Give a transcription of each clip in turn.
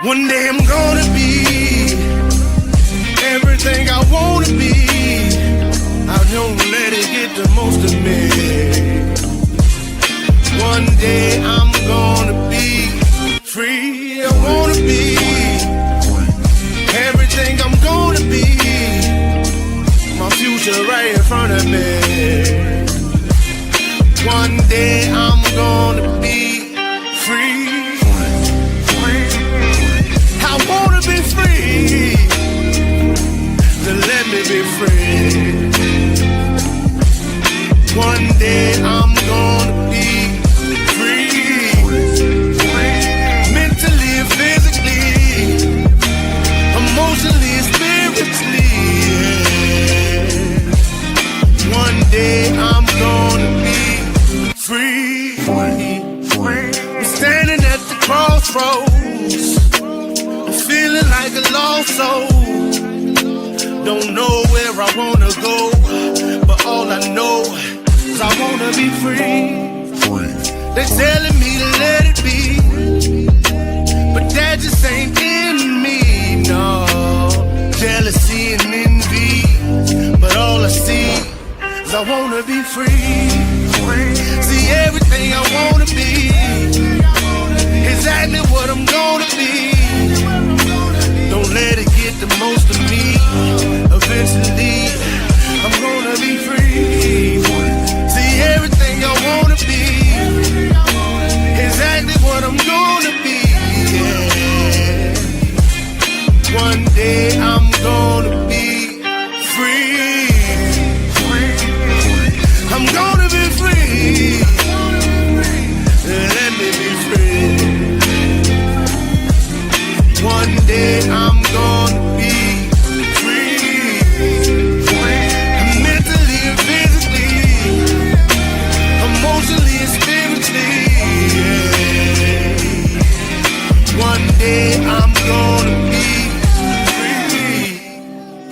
One day I'm gonna be everything I wanna be. I don't let it get the most of me. One day I'm gonna be free. I wanna be everything I'm gonna be. My future right in front of me. One day I'm gonna be free. I wanna be free. Then let me be free. One day I'm gonna be free. Mentally, physically, emotionally, spiritually. Yeah. One day I'm gonna be free. I'm standing at the crossroads, feeling like a lost soul. Don't know where I wanna go, but all I know is I wanna be free. They're telling me to let it be, but that just ain't in me, no. Jealousy and envy, but all I see is I wanna be free. See everything I wanna be, exactly what I'm gonna be. Don't let it get the most of me. Eventually, I'm gonna be free. See everything I wanna be, exactly what I'm gonna be. Yeah. One day I'm gonna be free. I'm gonna be free. Let me be free. One day I'm gonna be free. Mentally and physically, emotionally and spiritually. Yeah. One day I'm gonna be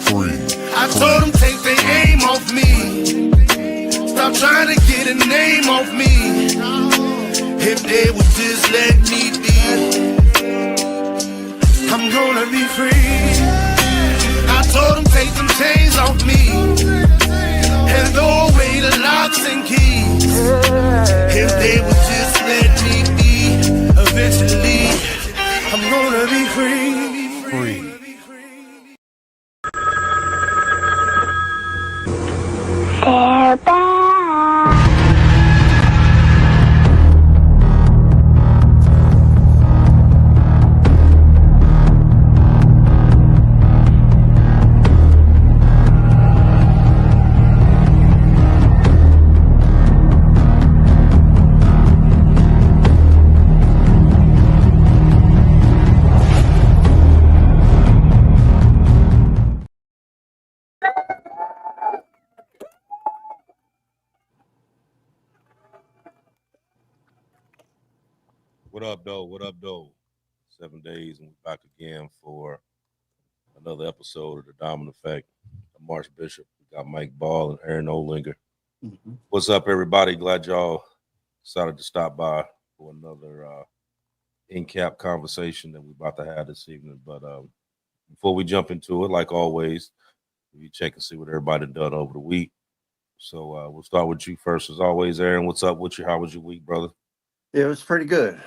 free. I told them take their aim off me. Stop trying to get a name off me. If they would just let me be, I'm gonna be free. I told them take them chains off me and throw away the locks and keys. If they would just let me be, eventually I'm gonna be free. They're back. What up, though? What up, though? 7 days and we're back again for another episode of the Diamond Effect. I'm Marsh Bishop. We got Mike Ball and Aaron Olinger. Mm-hmm. What's up, everybody? Glad y'all decided to stop by for another in-cap conversation that we're about to have this evening. But before we jump into it, like always, we check and see what everybody done over the week. So we'll start with you first, as always. Aaron, what's up with you? How was your week, brother? It was pretty good.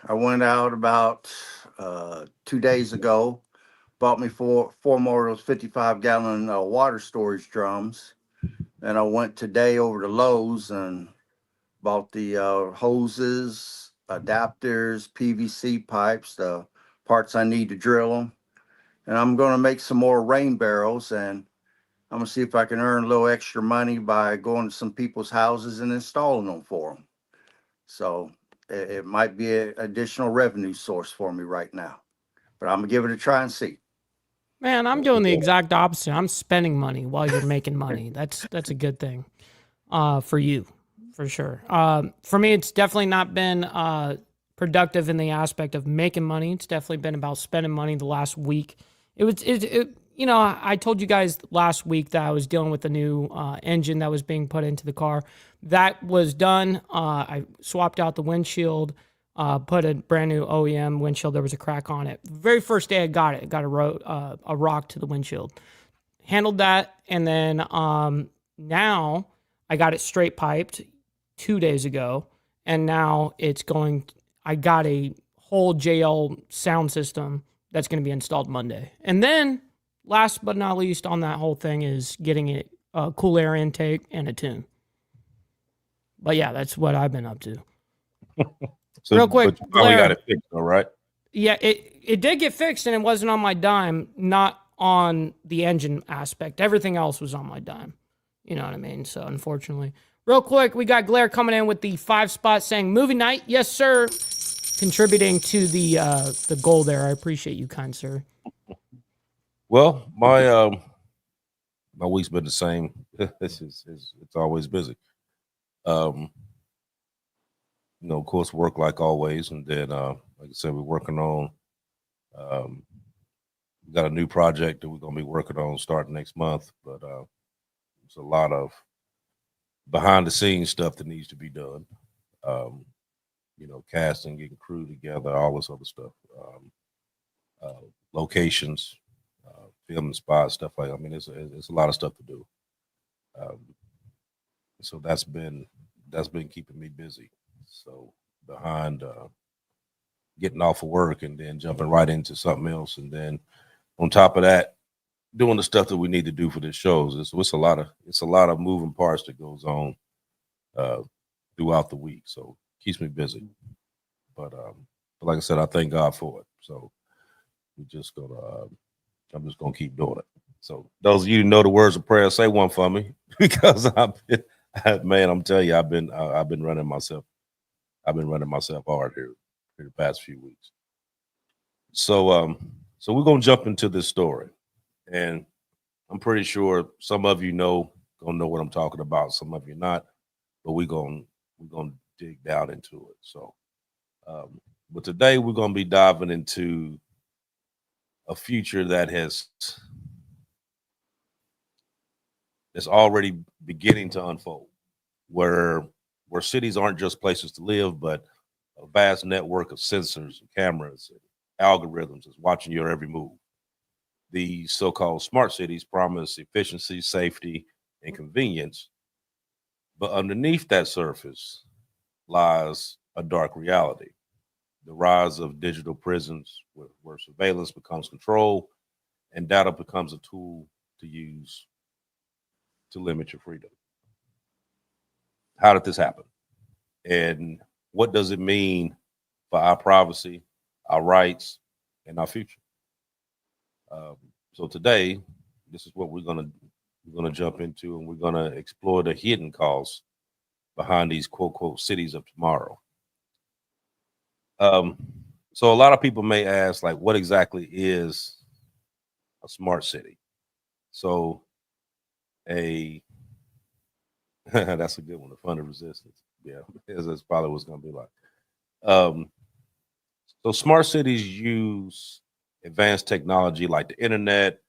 I went out about 2 days ago, bought me four more of those 55-gallon water storage drums. And I went today over to Lowe's and bought the hoses, adapters, PVC pipes, the parts I need to drill them. And I'm going to make some more rain barrels, and I'm going to see if I can earn a little extra money by going to some people's houses and installing them for them. So it might be an additional revenue source for me right now, but I'm gonna give it a try and see. Man, I'm doing the exact opposite. I'm spending money while you're making money. That's a good thing for you, for sure. For me, it's definitely not been productive in the aspect of making money. It's definitely been about spending money the last week. You know, I told you guys last week that I was dealing with the new engine that was being put into the car. That was done. I swapped out the windshield. Put a brand new OEM windshield. There was a crack on it. Very first day I got it, got a rock to the windshield. Handled that, and then now I got it straight piped 2 days ago, and now it's going. I got a whole JL sound system that's going to be installed Monday, and then last but not least on that whole thing is getting it a cool air intake and a tune. But yeah, that's what I've been up to. So, Real quick, but you finally Blair. got it fixed, all right? Yeah, it did get fixed, and it wasn't on my dime, not on the engine aspect. Everything else was on my dime. You know what I mean? So unfortunately. Real quick, we got Blair coming in with the 5 spot saying movie night. Yes, sir. Contributing to the goal there. I appreciate you, kind sir. Well, my week's been the same. It's always busy. Of course, work like always, and then like I said, we're working on. We got a new project that we're going to be working on starting next month, but there's a lot of behind the scenes stuff that needs to be done. Casting, getting crew together, all this other stuff, locations, filming spots, stuff like that. I mean, it's a lot of stuff to do. So that's been keeping me busy. So behind getting off of work and then jumping right into something else, and then on top of that, doing the stuff that we need to do for the shows. It's a lot of moving parts that goes on throughout the week. So keeps me busy. But like I said, I thank God for it. So I'm just gonna keep doing it. So those of you who know the words of prayer, say one for me, because I'm telling you, I've been running myself. I've been running myself hard here the past few weeks. So we're gonna jump into this story, and I'm pretty sure some of you gonna know what I'm talking about. Some of you not, but we're gonna dig down into it. So, but today we're gonna be diving into a future that's already beginning to unfold, where cities aren't just places to live, but a vast network of sensors and cameras and algorithms is watching your every move. These so-called smart cities promise efficiency, safety, and convenience, but underneath that surface lies a dark reality: the rise of digital prisons, where surveillance becomes control and data becomes a tool to use to limit your freedom. How did this happen? And what does it mean for our privacy, our rights, and our future? So today, this is what we're gonna jump into, and we're gonna explore the hidden costs behind these quote unquote cities of tomorrow. So a lot of people may ask, like, what exactly is a smart city? So that's a good one. The fund of resistance. Yeah, that's probably what's going to be like. So smart cities use advanced technology like the internet,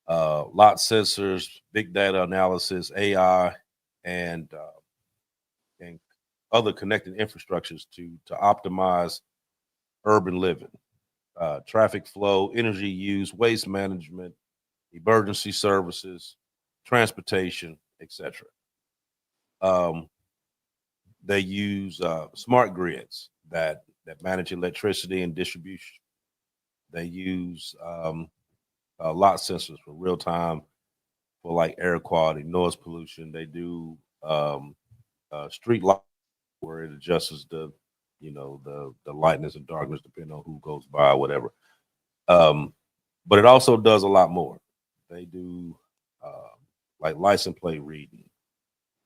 lot sensors, big data analysis, AI, and other connected infrastructures to optimize urban living, traffic flow, energy use, waste management, emergency services, transportation, etc. They use smart grids that manage electricity and distribution. They use lot sensors for real time for like air quality, noise pollution. They do street light where it adjusts the lightness and darkness depending on who goes by, whatever. But it also does a lot more. They do like license plate reading.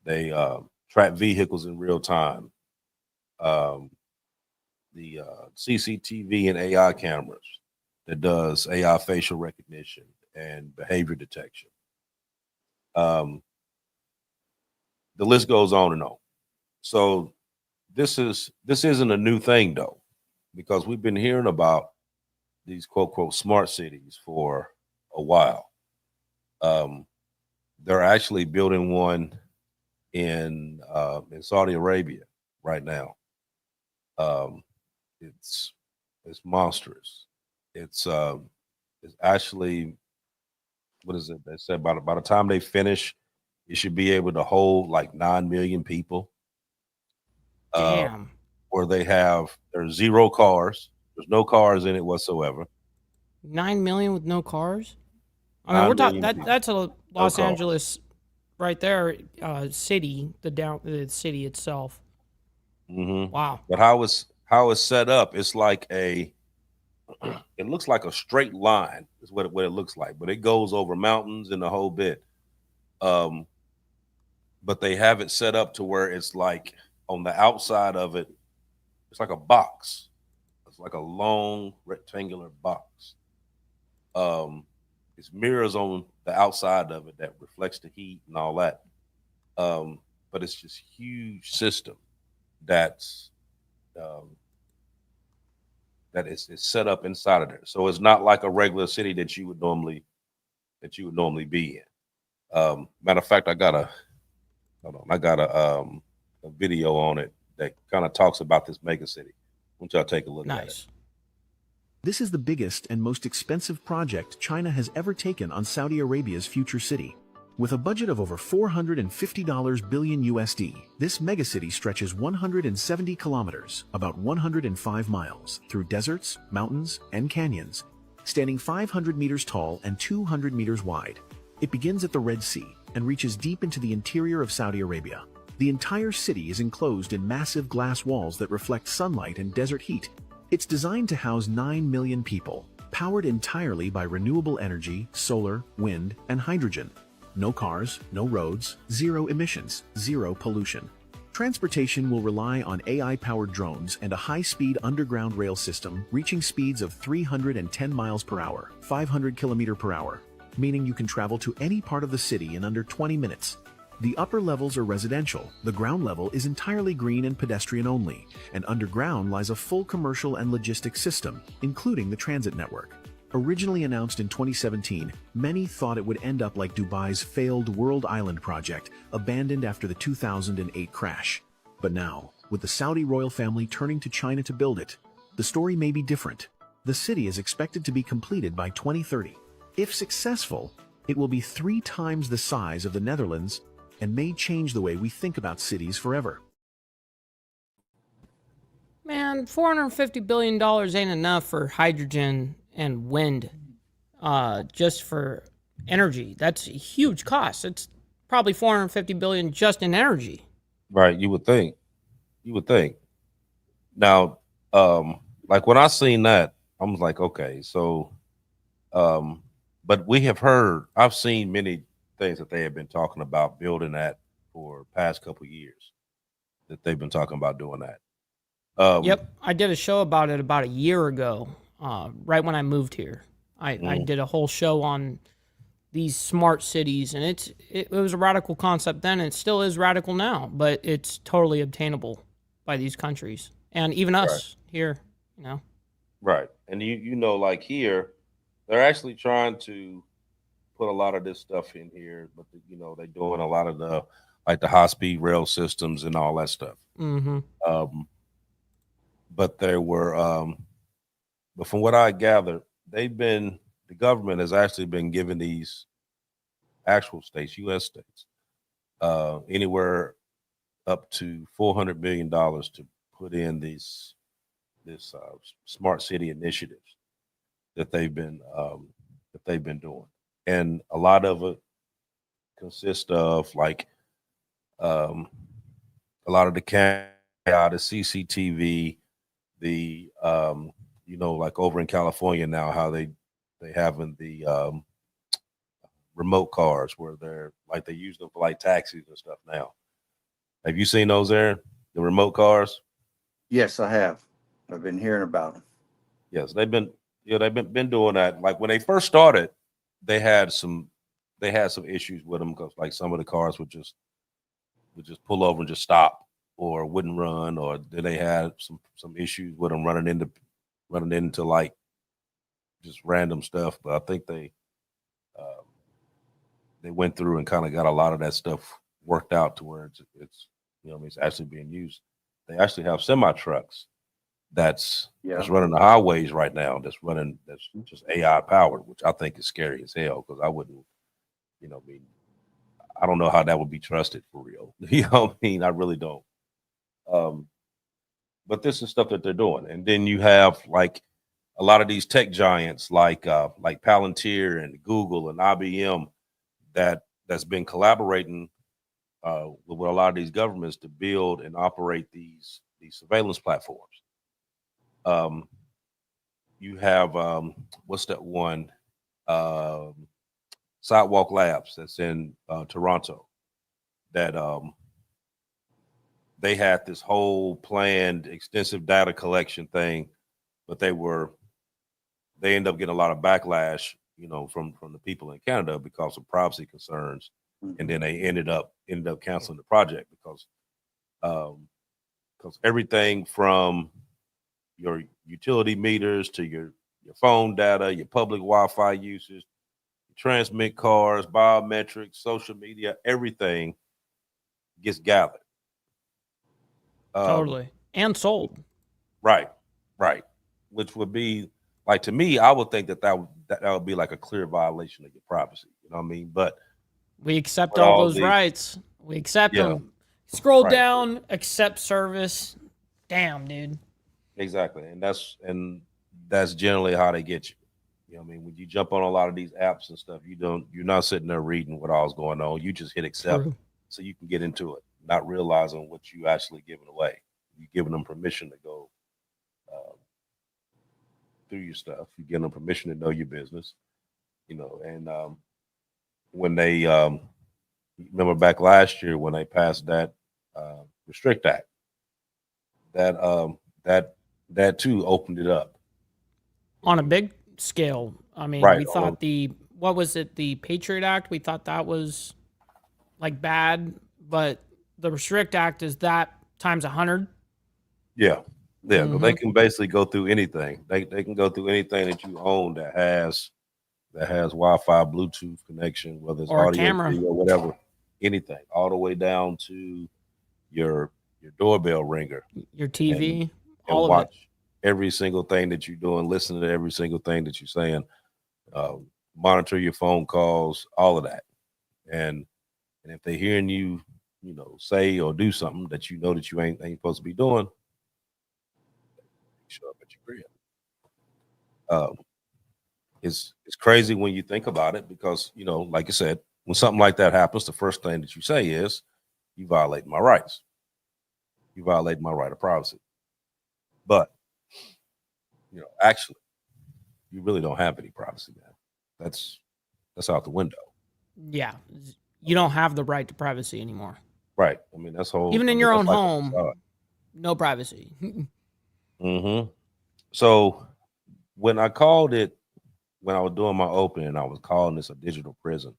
They track vehicles in real time. The CCTV and AI cameras that does AI facial recognition and behavior detection. The list goes on and on. So this isn't a new thing though, because we've been hearing about these quote unquote smart cities for a while. They're actually building one in Saudi Arabia right now. it's monstrous. It's actually, what is it? They said by the time they finish, it should be able to hold like 9 million people. Damn. Where there's zero cars. There's no cars in it whatsoever. 9 million with no cars? I mean, 9 we're talking million people. that's a Los cars. Angeles right there, city, the city itself. Mm-hmm. Wow. But how it's set up, it's like it looks like a straight line is what it looks like, but it goes over mountains and the whole bit. But they have it set up to where it's like on the outside of it, it's like a box. It's like a long rectangular box. It's mirrors on the outside of it that reflects the heat and all that. But it's just huge system that's that is set up inside of there. So it's not like a regular city that you would normally be in. Matter of fact, I got a video on it that kind of talks about this mega city. I want y'all to take a look at it. Nice. This is the biggest and most expensive project China has ever taken on Saudi Arabia's future city. With a budget of over $450 billion USD, this megacity stretches 170 kilometers, about 105 miles, through deserts, mountains, and canyons, standing 500 meters tall and 200 meters wide. It begins at the Red Sea and reaches deep into the interior of Saudi Arabia. The entire city is enclosed in massive glass walls that reflect sunlight and desert heat. It's designed to house 9 million people, powered entirely by renewable energy, solar, wind, and hydrogen. No cars, no roads, zero emissions, zero pollution. Transportation will rely on AI-powered drones and a high-speed underground rail system reaching speeds of 310 miles per hour, 500 kilometers per hour, meaning you can travel to any part of the city in under 20 minutes. The upper levels are residential, the ground level is entirely green and pedestrian only, and underground lies a full commercial and logistics system, including the transit network. Originally announced in 2017, many thought it would end up like Dubai's failed World Island project, abandoned after the 2008 crash. But now, with the Saudi royal family turning to China to build it, the story may be different. The city is expected to be completed by 2030. If successful, it will be 3 times the size of the Netherlands and may change the way we think about cities forever. Man, $450 billion ain't enough for hydrogen and wind, just for energy. That's a huge cost. It's probably $450 billion just in energy. Right, you would think. Now, like when I seen that, I was like, okay, so, but I've seen many things that they have been talking about building that for past couple years, that they've been talking about doing that. Yep, I did a show about it about a year ago, right when I moved here. I did a whole show on these smart cities, and it was a radical concept then, and it still is radical now, but it's totally obtainable by these countries and even us here, you know. Right, and you know, like here, they're actually trying to put a lot of this stuff in here, but they're doing a lot of the high-speed rail systems and all that stuff. Mm-hmm. But there were, but from what I gathered, the government has actually been giving these actual states, U.S. states, anywhere up to $400 million to put in this smart city initiatives that they've been doing, and a lot of it consists of a lot of the camera, the CCTV, the like over in California now, how they having the remote cars where they use them for like taxis and stuff now. Have you seen those there? The remote cars? Yes, I have. I've been hearing about them. Yes, they've been doing that. Like when they first started, they had some issues with them because like some of the cars would just pull over and just stop, or wouldn't run, or then they had some issues with them running into like just random stuff. But I think they went through and kind of got a lot of that stuff worked out to where it's actually being used. They actually have semi trucks that's Yeah. running the highways right now. That's just AI powered, which I think is scary as hell because I wouldn't, I mean, I don't know how that would be trusted for real. You know what I mean? I really don't. But this is stuff that they're doing, and then you have like a lot of these tech giants like Palantir and Google and IBM that's been collaborating with a lot of these governments to build and operate these surveillance platforms. You have what's that one? Sidewalk Labs that's in Toronto. That they had this whole planned extensive data collection thing, but they ended up getting a lot of backlash, from the people in Canada because of privacy concerns, and then they ended up canceling the project because everything from your utility meters to your phone data, your public Wi-Fi usage, transmit cards, biometrics, social media, everything gets gathered. Totally. And sold. Right. Which would be like, to me, I would think that would be like a clear violation of your privacy. You know what I mean? But We accept but all all those the- rights. We accept Yeah. them. Scroll Right. down, accept service. Damn, dude. exactly, and that's generally how they get you. You know what I mean? When you jump on a lot of these apps and stuff, you're not sitting there reading what all's going on. You just hit accept True. so you can get into it, not realizing what you actually giving away. You're giving them permission to go through your stuff. You're giving them permission to know your business, and when they remember back last year when they passed that Restrict Act, that too opened it up On a big scale. I mean, Right, we thought what was it, the Patriot Act? We thought that was like bad, but the Restrict Act is that times 100. Yeah. But Mm-hmm. they can basically go through anything. They can go through anything that you own that has Wi-Fi, Bluetooth connection, whether it's Or a audio, camera. video, whatever, anything, all the way down to your doorbell ringer, Your TV, and all of watch every single thing that you're doing, listen to every single thing that you're saying, monitor your phone calls, all of that. And if they're hearing you, say or do something that that you ain't supposed to be doing, show up at your crib. It's crazy when you think about it because, like I said, when something like that happens, the first thing that you say is, you violate my rights. You violate my right of privacy. But, actually, you really don't have any privacy, man. That's out the window. it. Yeah. You don't have the right to privacy anymore. Right. I mean, that's whole. Even in your own home, no privacy. Mm-hmm. So when I called it, when I was doing my opening, I was calling this a digital prison.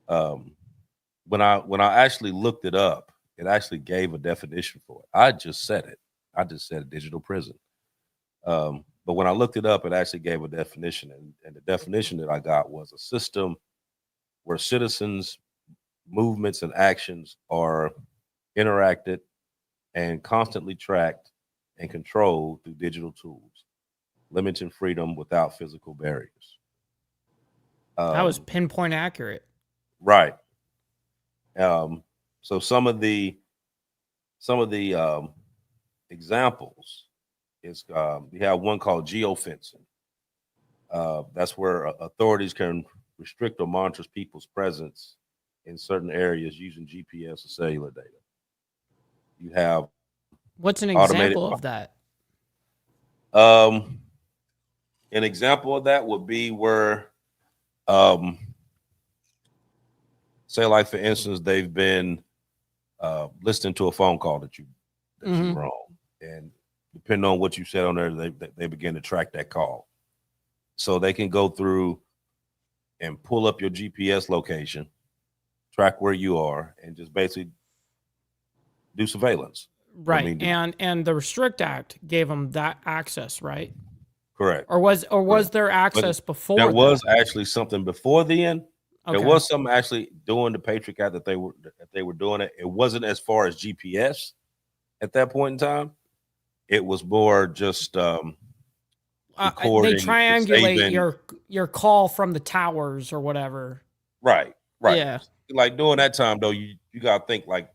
When I actually looked it up, it actually gave a definition for it. I just said it. I just said digital prison. But when I looked it up, it actually gave a definition, and the definition that I got was a system where citizens' movements and actions are interacted and constantly tracked and controlled through digital tools, limiting freedom without physical barriers. That was pinpoint accurate. Right. So some of the examples is we have one called geofencing. That's where authorities can restrict or monitor people's presence in certain areas using GPS or cellular data. You have What's an automated- example of that? an example of that would be where, say, like for instance, they've been listening to a phone call that you were on, and depending on what you said on there, they begin to track that call. So they can go through and pull up your GPS location, track where you are, and just basically do surveillance. Right. I mean, and the Restrict Act gave them that access, right? Correct. Or was there access before? There that? was actually something before then. Okay. There was something actually doing the Patriot Act that they were doing it. It wasn't as far as GPS at that point in time. It was more just They recording, triangulate saving. your call from the towers or whatever. Right. Yeah. Like during that time though, you gotta think like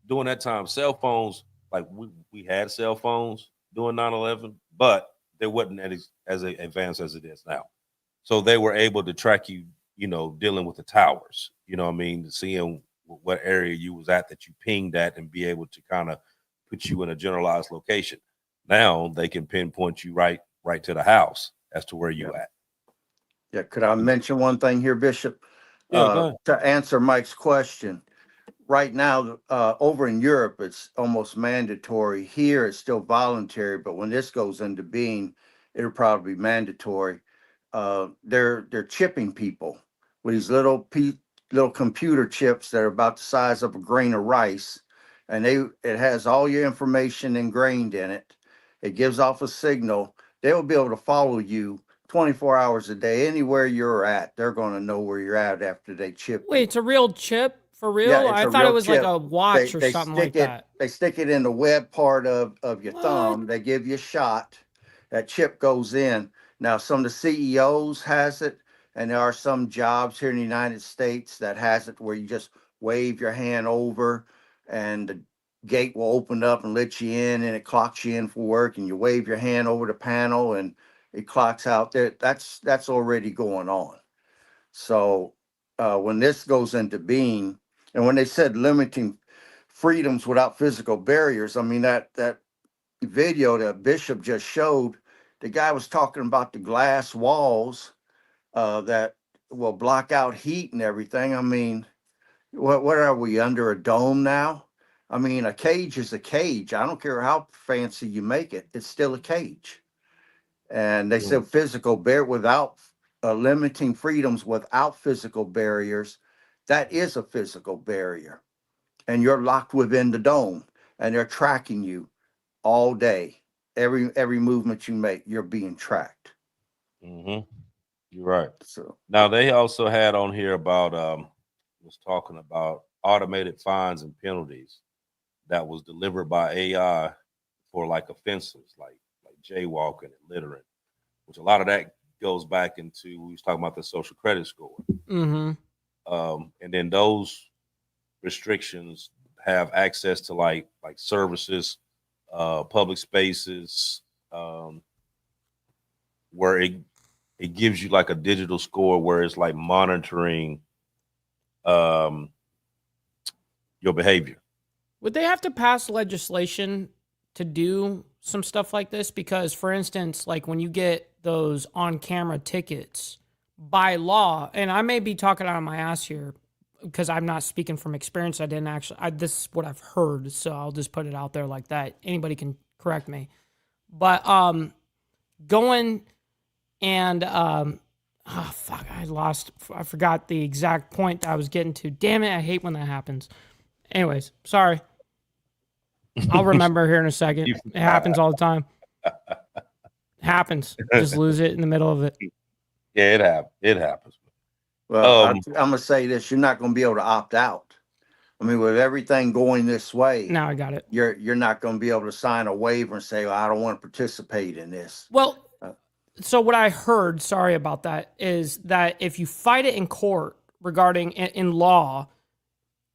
during that time, cell phones, like we had cell phones during 9/11, but they wasn't as advanced as it is now. So they were able to track you, dealing with the towers, you know what I mean, seeing what area you was at that you pinged at and be able to kind of put you in a generalized location. Now they can pinpoint you right to the house as to where you at. Yeah, could I mention one thing here, Bishop? Yeah, go ahead. To answer Mike's question, right now, over in Europe, it's almost mandatory. Here, it's still voluntary, but when this goes into being, it'll probably be mandatory. They're chipping people with these little computer chips that are about the size of a grain of rice, and it has all your information ingrained in it. It gives off a signal. They will be able to follow you 24 hours a day, anywhere you're at. They're going to know where you're at after they chip you. Wait, it's a real chip for real? Yeah, it's I a thought it real was chip. like a watch or They something like stick it. that. They stick it in the web part of your What? thumb. They give you a shot. That chip goes in. Now, some of the CEOs has it, and there are some jobs here in the United States that has it where you just wave your hand over, and the gate will open up and let you in, and it clocks you in for work. And you wave your hand over the panel, and it clocks out there. That's already going on. So when this goes into being, and when they said limiting freedoms without physical barriers, I mean that video that Bishop just showed, the guy was talking about the glass walls that will block out heat and everything. I mean, what are we, under a dome now? I mean, a cage is a cage. I don't care how fancy you make it; it's still a cage. And they said without limiting freedoms without physical barriers, that is a physical barrier. And you're locked within the dome, and they're tracking you all day. Every movement you make, you're being tracked. Mm-hmm. You're right. So Now they also had on here about was talking about automated fines and penalties that was delivered by AI for like offenses like jaywalking and littering, which a lot of that goes back into, we was talking about the social credit score. Mm-hmm. And then those restrictions have access to like services, public spaces, where it gives you like a digital score where it's like monitoring your behavior. Would they have to pass legislation to do some stuff like this? Because, for instance, like when you get those on-camera tickets by law, and I may be talking out of my ass here because I'm not speaking from experience. I didn't actually. This is what I've heard, so I'll just put it out there like that. Anybody can correct me. But going and oh fuck, I forgot the exact point I was getting to. Damn it, I hate when that happens. Anyways, sorry. I'll remember here in a second. It happens all the time. Happens. Just lose it in the middle of it. Yeah, it happens. well, I'm gonna say this: you're not gonna be able to opt out. I mean, with everything going this way, Now I got it. you're not gonna be able to sign a waiver and say, well, I don't want to participate in this. Well, so what I heard, sorry about that, is that if you fight it in court regarding in law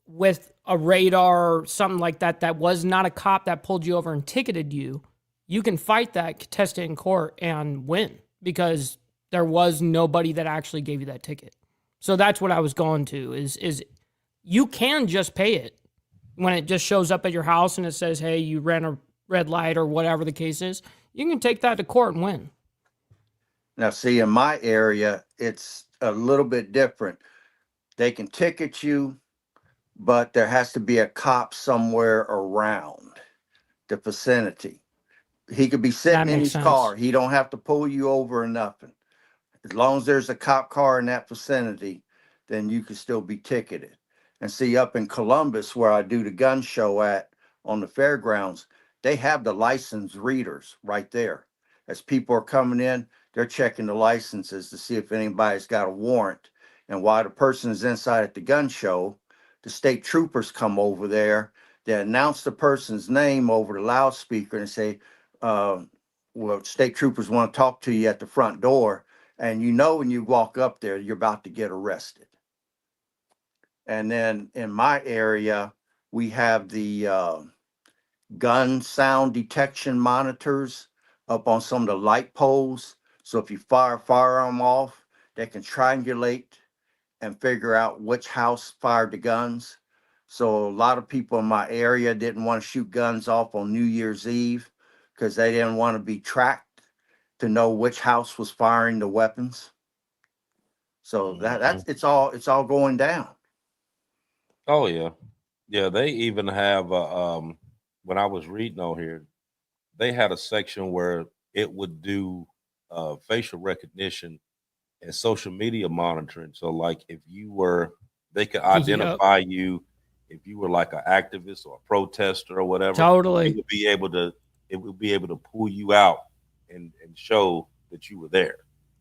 with a radar or something like that, that was not a cop that pulled you over and ticketed you, you can fight that, contest it in court and win because there was nobody that actually gave you that ticket. So that's what I was going to is you can just pay it when it just shows up at your house and it says, hey, you ran a red light or whatever the case is. You can take that to court and win. Now, see, in my area, it's a little bit different. They can ticket you, but there has to be a cop somewhere around the vicinity. He could be sitting in makes his sense. car. He don't have to pull you over or nothing. As long as there's a cop car in that vicinity, then you can still be ticketed. And see, up in Columbus, where I do the gun show at on the fairgrounds, they have the license readers right there. As people are coming in, they're checking the licenses to see if anybody's got a warrant. And while the person is inside at the gun show, the state troopers come over there. They announce the person's name over the loudspeaker and say, well, state troopers want to talk to you at the front door, and you know when you walk up there, you're about to get arrested. And then in my area, we have the gun sound detection monitors up on some of the light poles. So if you fire a firearm off, they can triangulate and figure out which house fired the guns. So a lot of people in my area didn't want to shoot guns off on New Year's Eve because they didn't want to be tracked to know which house was firing the weapons. So that's it's all going down. Oh yeah, yeah. They even have when I was reading on here, they had a section where it would do facial recognition and social media monitoring. So like if you were, they could identify you if you were like an activist or a protester or whatever. Totally. It would be able to pull you out and show that you were there.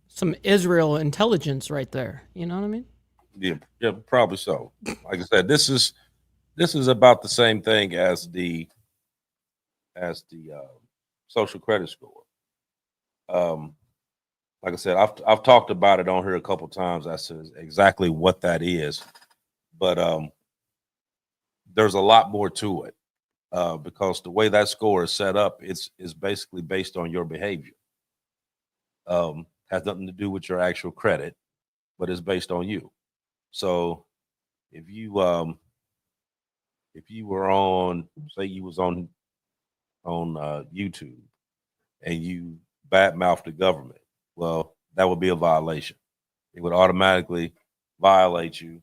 Some Israel intelligence right there. You know what I mean? Yeah, probably so. Like I said, this is about the same thing as the social credit score. Like I said, I've talked about it on here a couple times as to exactly what that is, but there's a lot more to it because the way that score is set up, is basically based on your behavior. Has nothing to do with your actual credit, but it's based on you. So if you were on, say you was on YouTube and you badmouthed the government, well, that would be a violation. It would automatically violate you,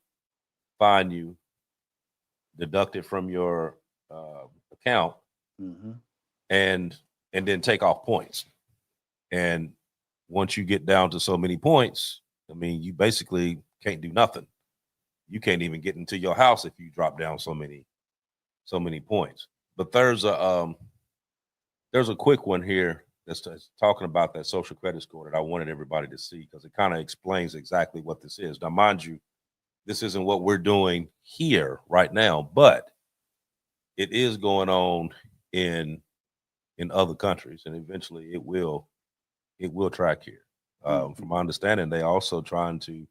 fine you, deduct it from your account, and then take off points. And once you get down to so many points, I mean, you basically can't do nothing. You can't even get into your house if you drop down so many points. But there's a quick one here that's talking about that social credit score that I wanted everybody to see because it kind of explains exactly what this is. Now, mind you, this isn't what we're doing here right now, but it is going on in other countries, and eventually it will track here. From my understanding, they also trying to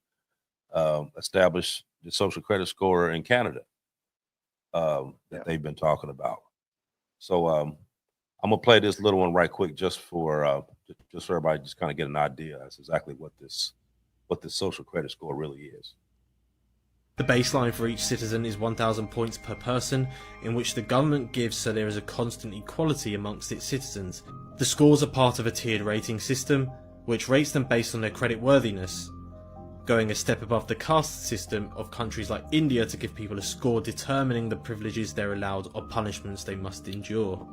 establish the social credit score in Canada that they've been talking about. So I'm gonna play this little one right quick just for everybody just kind of get an idea as exactly what this social credit score really is. The baseline for each citizen is 1,000 points per person, in which the government gives so there is a constant equality amongst its citizens. The scores are part of a tiered rating system, which rates them based on their credit worthiness, going a step above the caste system of countries like India to give people a score determining the privileges they're allowed or punishments they must endure.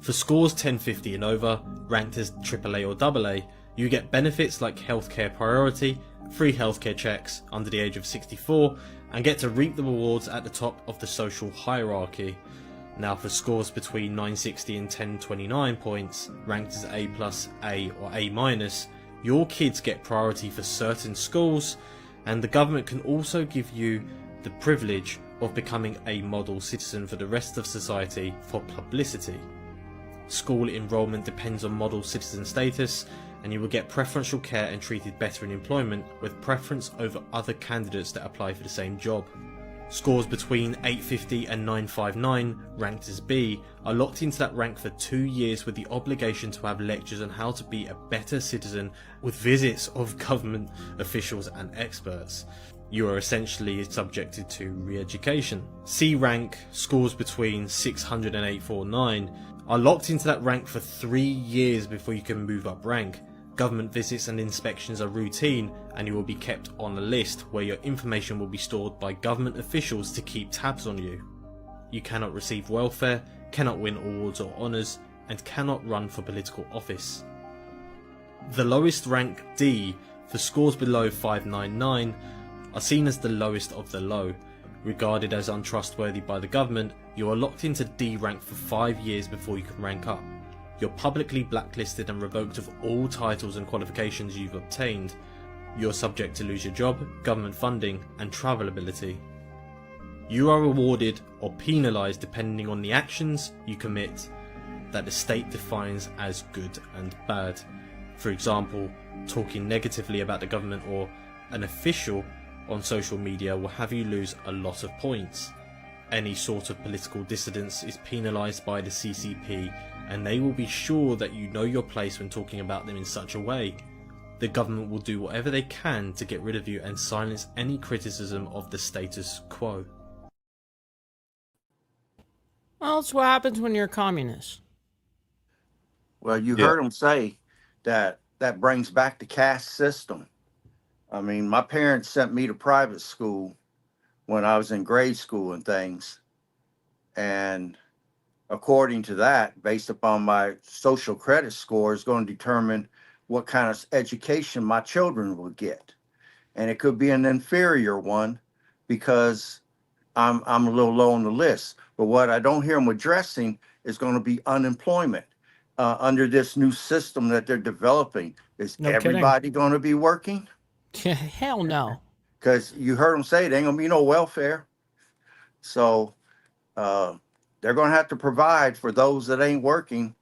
For scores 1050 and over, ranked as AAA or AA, you get benefits like healthcare priority, free healthcare checks under the age of 64, and get to reap the rewards at the top of the social hierarchy. Now for scores between 960 and 1029 points, ranked as A+, A or A-, your kids get priority for certain schools, and the government can also give you the privilege of becoming a model citizen for the rest of society for publicity. School enrollment depends on model citizen status, and you will get preferential care and treated better in employment with preference over other candidates that apply for the same job. Scores between 850 and 959, ranked as B, are locked into that rank for 2 years with the obligation to have lectures on how to be a better citizen with visits of government officials and experts. You are essentially subjected to re-education. C rank, scores between 600 and 849, are locked into that rank for 3 years before you can move up rank. Government visits and inspections are routine, and you will be kept on a list where your information will be stored by government officials to keep tabs on you. You cannot receive welfare, cannot win awards or honours, and cannot run for political office. The lowest rank, D, for scores below 599, are seen as the lowest of the low. Regarded as untrustworthy by the government, you are locked into D rank for 5 years before you can rank up. You're publicly blacklisted and revoked of all titles and qualifications you've obtained. You're subject to lose your job, government funding, and travel ability. You are rewarded or penalised depending on the actions you commit. that the state defines as good and bad. For example, talking negatively about the government or an official on social media will have you lose a lot of points. Any sort of political dissidence is penalised by the CCP, and they will be sure that you know your place when talking about them in such a way. The government will do whatever they can to get rid of you and silence any criticism of the status quo. Well, that's what happens when you're a communist. Well, you Yeah. heard him say that that brings back the caste system. I mean, my parents sent me to private school when I was in grade school and things. And according to that, based upon my social credit score, is going to determine what kind of education my children will get. And it could be an inferior one because I'm a little low on the list. But what I don't hear them addressing is going to be unemployment. Under this new system that they're developing, is No kidding. everybody going to be working? Hell no. Because you heard them say there ain't going to be no welfare. So they're going to have to provide for those that ain't working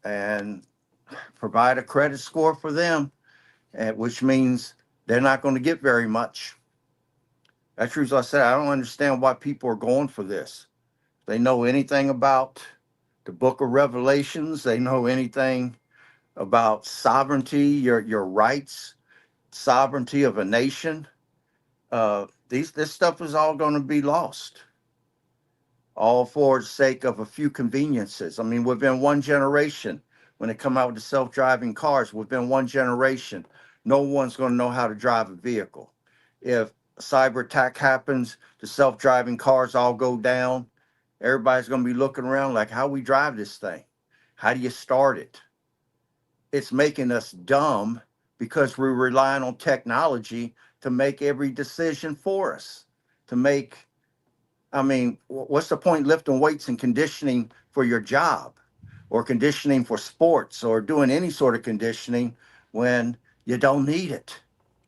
and provide a credit score for them, which means they're not going to get very much. That's the reason I said I don't understand why people are going for this. They know anything about the book of Revelations. They know anything about sovereignty, your rights, sovereignty of a nation. This stuff is all going to be lost, all for the sake of a few conveniences. I mean, within one generation, when they come out with the self-driving cars, within one generation, no one's going to know how to drive a vehicle. If a cyber attack happens, the self-driving cars all go down. Everybody's going to be looking around like, how we drive this thing? How do you start it? It's making us dumb because we're relying on technology to make every decision for us. I mean, what's the point lifting weights and conditioning for your job or conditioning for sports or doing any sort of conditioning when you don't need it?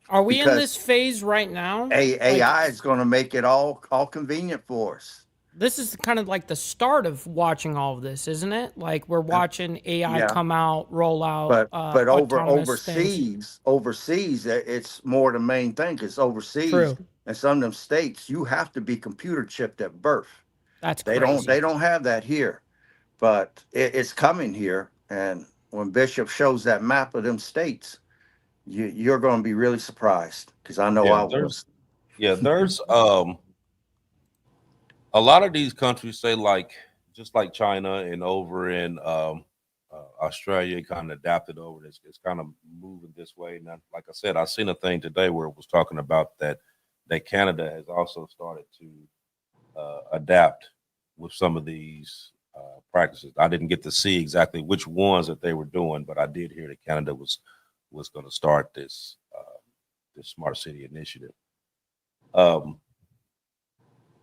Are we in Because this phase right now? AI is going to make it all convenient for us. This is kind of like the start of watching all of this, isn't it? Like we're watching AI Yeah. come out, roll out. But autonomous things. overseas, it's more the main thing. Because overseas, True. in some of them states, you have to be computer chipped at birth. That's They crazy. don't have that here, but it's coming here. And when Bishop shows that map of them states, you're going to be really surprised because I know I was. There's a lot of these countries say just like China and over in Australia kind of adapted over this. It's kind of moving this way. Now, like I said, I seen a thing today where it was talking about that Canada has also started to adapt with some of these practices. I didn't get to see exactly which ones that they were doing, but I did hear that Canada was going to start this smart city initiative.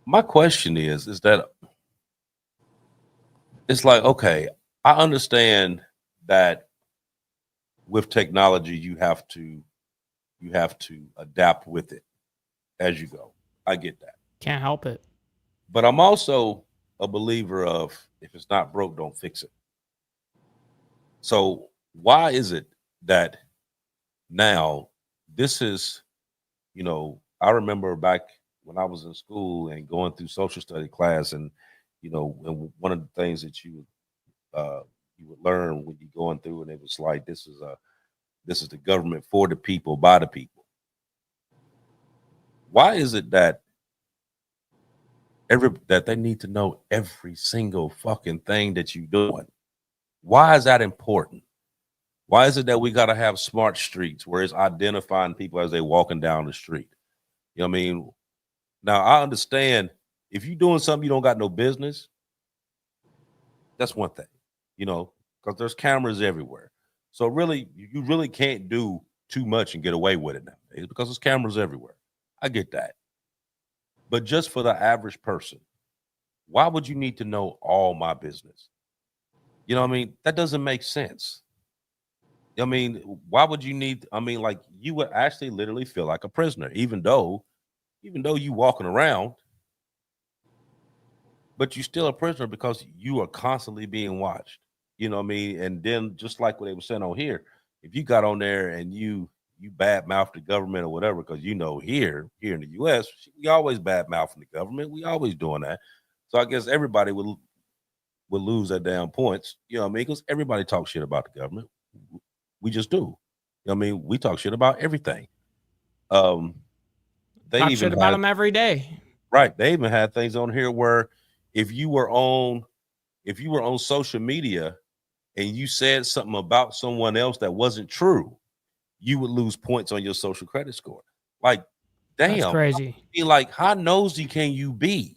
My question is that it's like, okay, I understand that with technology you have to adapt with it as you go. I get that. Can't help it. But I'm also a believer of if it's not broke, don't fix it. So why is it that now this is, I remember back when I was in school and going through social study class, and and one of the things that you would learn when you're going through, and it was like this is the government for the people, by the people. Why is it that that they need to know every single fucking thing that you're doing? Why is that important? Why is it that we got to have smart streets where it's identifying people as they walking down the street? You know what I mean? Now, I understand if you're doing something you don't got no business, that's one thing, because there's cameras everywhere. So really, you really can't do too much and get away with it nowadays because there's cameras everywhere. I get that. But just for the average person, why would you need to know all my business? You know what I mean? That doesn't make sense. I mean, why would you need, like you would actually literally feel like a prisoner, even though you walking around, but you're still a prisoner because you are constantly being watched. You know what I mean? And then just like what they were saying on here, if you got on there and you bad mouth the government or whatever, because you know here in the US, we always bad mouthing the government. We always doing that. So I guess everybody would lose their damn points. You know what I mean? Because everybody talks shit about the government. We just do. You know what I mean? We talk shit about everything. They Talk even shit about them every day. right. They even had things on here where if you were on social media and you said something about someone else that wasn't true, you would lose points on your social credit score. Like, damn, That's crazy. I mean, like, how nosy can you be?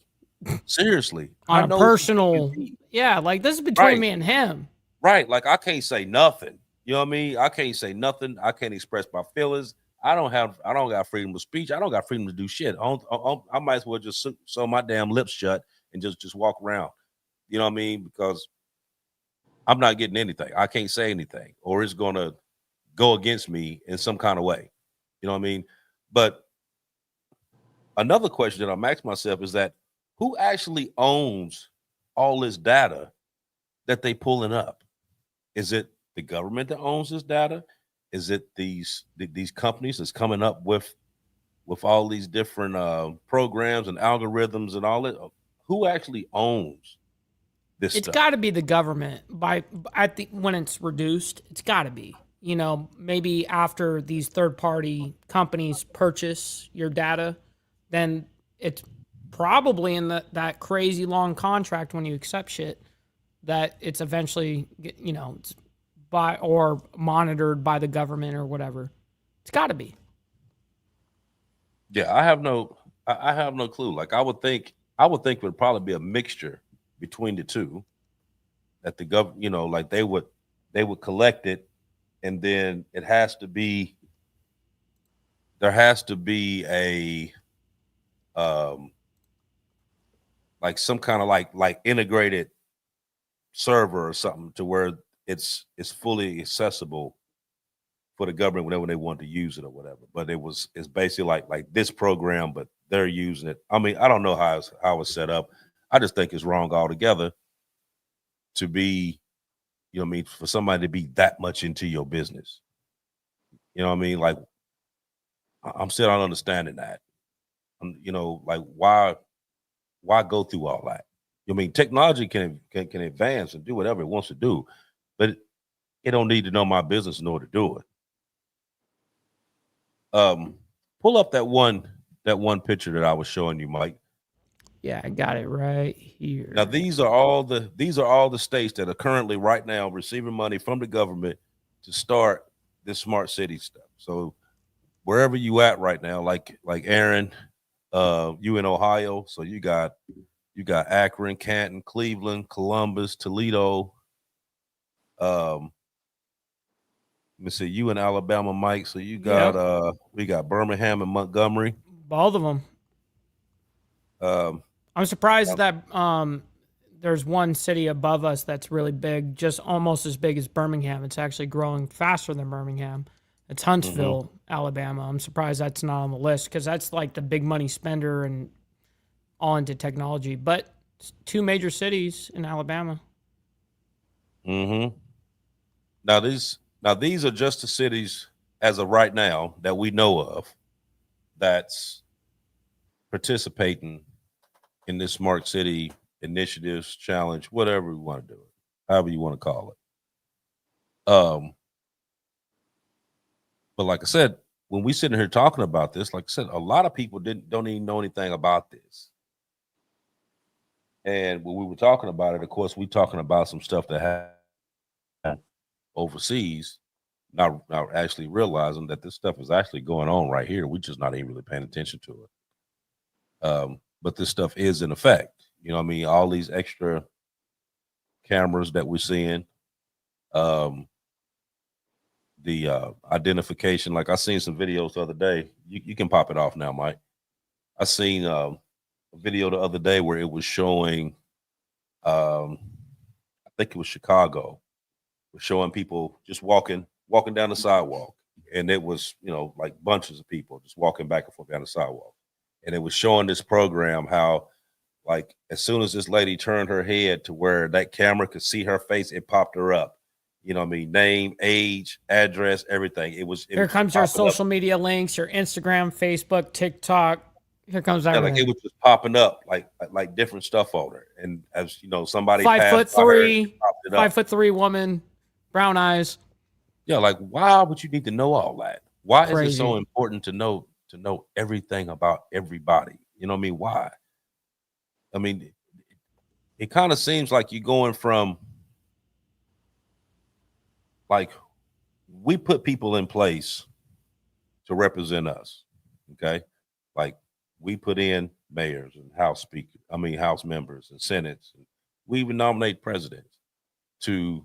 Seriously, On how a nosy can personal, you be? yeah, like this is between Right. me and him. Right. Like, I can't say nothing. You know what I mean? I can't say nothing. I can't express my feelings. I don't got freedom of speech. I don't got freedom to do shit. I might as well just sew my damn lips shut and just walk around. You know what I mean? Because I'm not getting anything. I can't say anything, or it's going to go against me in some kind of way. You know what I mean? But another question that I'm asking myself is that who actually owns all this data that they pulling up? Is it the government that owns this data? Is it these companies that's coming up with all these different programs and algorithms and all that? Who actually owns this It's stuff? got to be the government when it's reduced. It's got to be. You know, maybe after these third-party companies purchase your data, then it's probably in that crazy long contract when you accept shit that it's eventually, you know, it's by or monitored by the government or whatever. It's got to be. Yeah, I have no clue. Like I would think it would probably be a mixture between the two. That the you know, like they would collect it, and then there has to be a like some kind of like integrated server or something to where it's fully accessible for the government whenever they want to use it or whatever. But it's basically like this program, but they're using it. I mean, I don't know how it's set up. I just think it's wrong altogether to be, you know what I mean, for somebody to be that much into your business. You know what I mean? Like, I'm still not understanding that. You know, like why go through all that? I mean, technology can advance and do whatever it wants to do, but it don't need to know my business in order to do it. Pull up that one picture that I was showing you, Mike. Yeah, I got it right here. Now these are all the states that are currently right now receiving money from the government to start this smart city stuff. So wherever you at right now, like Aaron, you in Ohio, so you got Akron, Canton, Cleveland, Columbus, Toledo. Let me see, you in Alabama, Mike. So you got we got Birmingham and Montgomery. Both of them. I'm surprised that there's one city above us that's really big, just almost as big as Birmingham. It's actually growing faster than Birmingham. It's Huntsville, Alabama. I'm surprised that's not on the list because that's like the big money spender and all into technology. But it's two major cities in Alabama. Mm-hmm. Now these are just the cities as of right now that we know of that's participating in this smart city initiatives, challenge, whatever we want to do it, however you want to call it. But like I said, when we sitting here talking about this, like I said, a lot of people don't even know anything about this. And when we were talking about it, of course, we talking about some stuff that happened overseas, not actually realizing that this stuff is actually going on right here. We're just not even really paying attention to it. But this stuff is in effect. You know what I mean? All these extra cameras that we're seeing, the identification. Like I seen some videos the other day. You can pop it off now, Mike. I seen a video the other day where it was showing, I think it was Chicago, was showing people just walking down the sidewalk. And it was, you know, like bunches of people just walking back and forth down the sidewalk. And it was showing this program how Like as soon as this lady turned her head to where that camera could see her face, it popped her up. You know what I mean? Name, age, address, everything. It was Here comes your popping up. social media links, your Instagram, Facebook, TikTok. Here comes Yeah, everything. like it was just popping up like different stuff on her. And as you know, somebody 5'3", popped it up. 5'3" woman, brown eyes. Yeah, like why would you need to know all that? Why is it Crazy. so important to know everything about everybody? You know what I mean? Why? I mean, it kind of seems like you're going from like we put people in place to represent us. Okay. Like we put in mayors and house members and senates. And we even nominate presidents to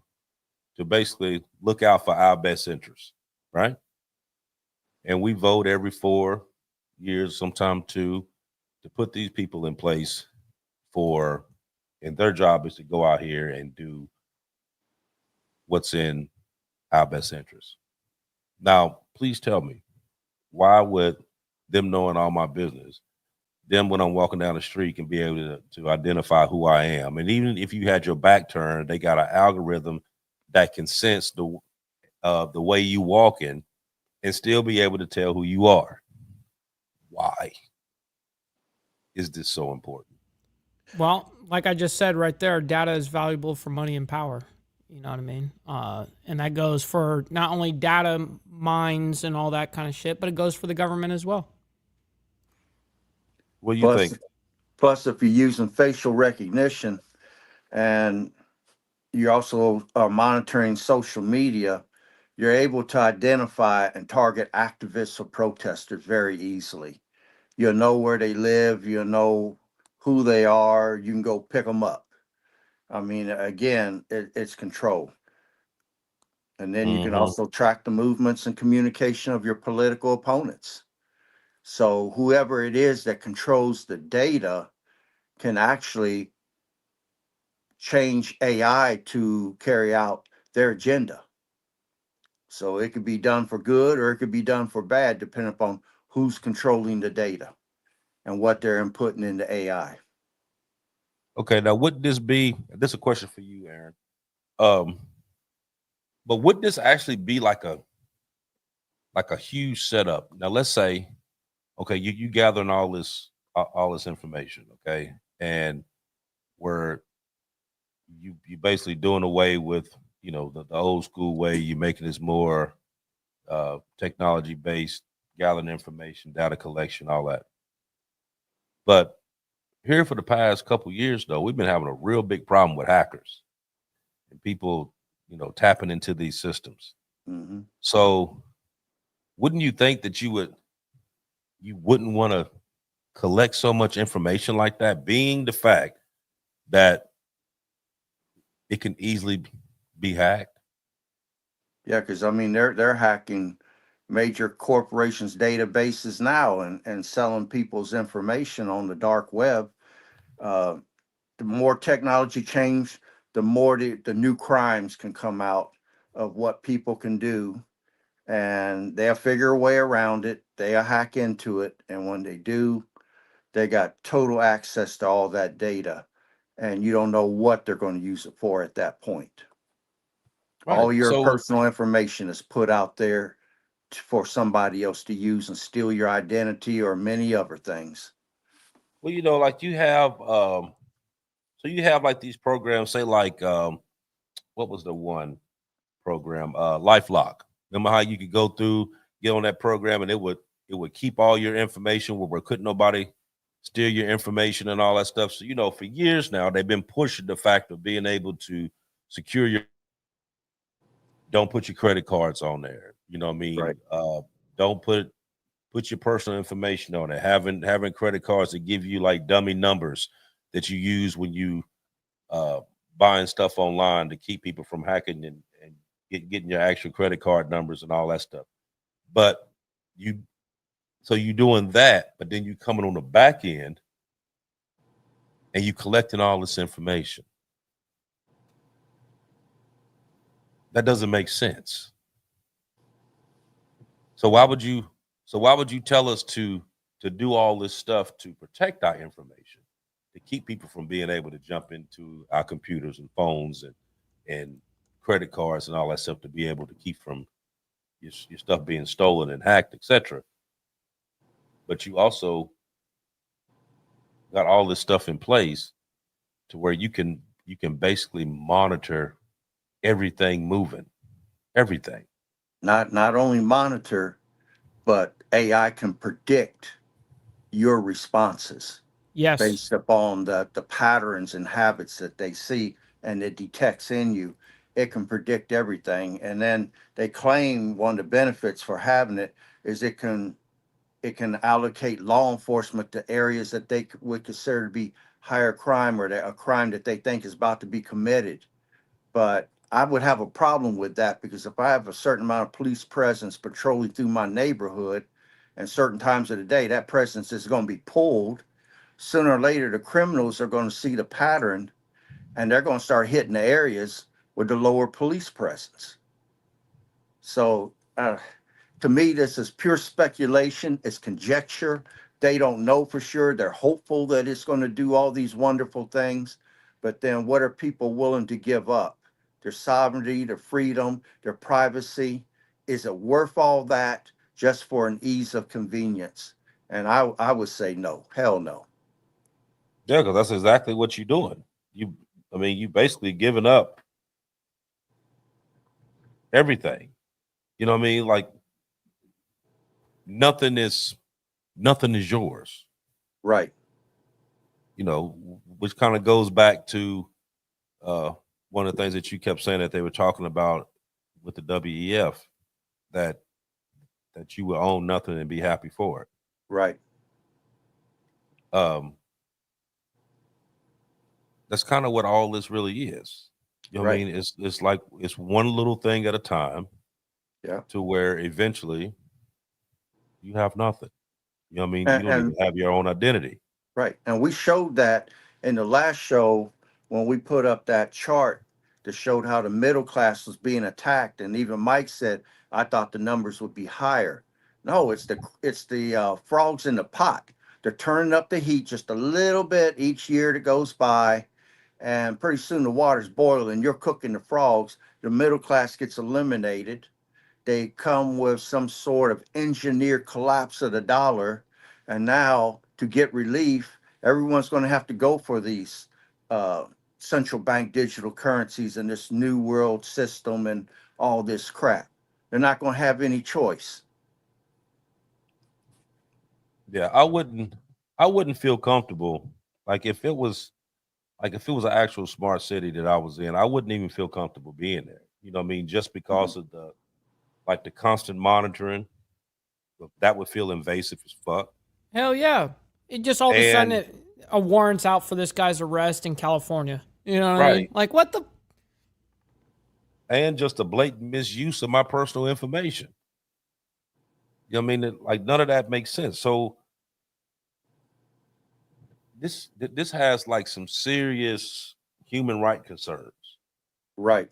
basically look out for our best interests, right? And we vote every 4 years, sometime 2, to put these people in place and their job is to go out here and do what's in our best interest. Now, please tell me, why would them knowing all my business, them when I'm walking down the street can be able to identify who I am? And even if you had your back turned, they got an algorithm that can sense the way you walking and still be able to tell who you are. Why is this so important? Well, like I just said right there, data is valuable for money and power. You know what I mean? And that goes for not only data mines and all that kind of shit, but it goes for the government as well. What do you think? Plus, if you're using facial recognition and you also are monitoring social media, you're able to identify and target activists or protesters very easily. You'll know where they live, you'll know who they are, you can go pick them up. I mean, again, it's control. And then you can also track the movements and communication of your political opponents. So whoever it is that controls the data can actually change AI to carry out their agenda. So it could be done for good or it could be done for bad, depending upon who's controlling the data and what they're inputting into AI. Okay, now would this be? This is a question for you, Aaron. But would this actually be like a huge setup? Now, let's say, okay, you gathering all this information, okay, and where you basically doing away with the old school way. You're making this more technology based, gathering information, data collection, all that. But here for the past couple years, though, we've been having a real big problem with hackers and people, tapping into these systems. Mm-hmm. So, wouldn't you think that you wouldn't want to collect so much information like that, being the fact that it can easily be hacked? Yeah, because I mean they're hacking major corporations' databases now and selling people's information on the dark web. The more technology change, the more the new crimes can come out of what people can do, and they'll figure a way around it. They'll hack into it, and when they do, they got total access to all that data, and you don't know what they're going to use it for at that point. Right. All your So, personal information is put out there for somebody else to use and steal your identity or many other things. well, like you have, so you have like these programs, say like, what was the one program? LifeLock. Remember how you could go through, get on that program, and it would keep all your information where couldn't nobody steal your information and all that stuff. So, for years now, they've been pushing the fact of being able to secure your. Don't put your credit cards on there. You know what I mean? Right. Don't put your personal information on it. Having credit cards that give you like dummy numbers that you use when you buying stuff online to keep people from hacking and getting your actual credit card numbers and all that stuff. But you doing that, but then you coming on the back end and you collecting all this information. That doesn't make sense. So why would you tell us to do all this stuff to protect our information, to keep people from being able to jump into our computers and phones and credit cards and all that stuff, to be able to keep from your stuff being stolen and hacked, etc. But you also got all this stuff in place to where you can basically monitor everything moving, everything. Not only monitor, but AI can predict your responses Yes. based upon the patterns and habits that they see, and it detects in you. It can predict everything. And then they claim one of the benefits for having it is it can allocate law enforcement to areas that they would consider to be higher crime, or a crime that they think is about to be committed. But I would have a problem with that, because if I have a certain amount of police presence patrolling through my neighborhood and certain times of the day, that presence is going to be pulled. Sooner or later, the criminals are going to see the pattern, and they're going to start hitting the areas with the lower police presence. So to me, this is pure speculation. It's conjecture. They don't know for sure. They're hopeful that it's going to do all these wonderful things. But then what are people willing to give up? Their sovereignty, their freedom, their privacy. Is it worth all that just for an ease of convenience? And I would say no. Hell no. Yeah, because that's exactly what you're doing. You basically giving up everything. You know what I mean? Like nothing is yours. Right. You know, which kind of goes back to one of the things that you kept saying that they were talking about with the WEF, that you will own nothing and be happy for it. Right. That's kind of what all this really is. You know what I mean? It's like it's one little thing at a time. Yeah. To where eventually you have nothing. You know what I mean? And, You don't even have your own identity. right. And we showed that in the last show when we put up that chart that showed how the middle class was being attacked. And even Mike said, I thought the numbers would be higher. No, it's the frogs in the pot. They're turning up the heat just a little bit each year that goes by. And pretty soon the water's boiling. You're cooking the frogs. The middle class gets eliminated. They come with some sort of engineered collapse of the dollar. And now to get relief, everyone's going to have to go for these central bank digital currencies and this new world system and all this crap. They're not going to have any choice. Yeah, I wouldn't feel comfortable. Like if it was an actual smart city that I was in, I wouldn't even feel comfortable being there. You know what I mean? Just because of the constant monitoring, that would feel invasive as fuck. Hell yeah. It just all of a sudden a warrant's out for this guy's arrest in California. You know what I mean? Like what the? And just a blatant misuse of my personal information. You know what I mean? Like none of that makes sense. So this has like some serious human right concerns. Right.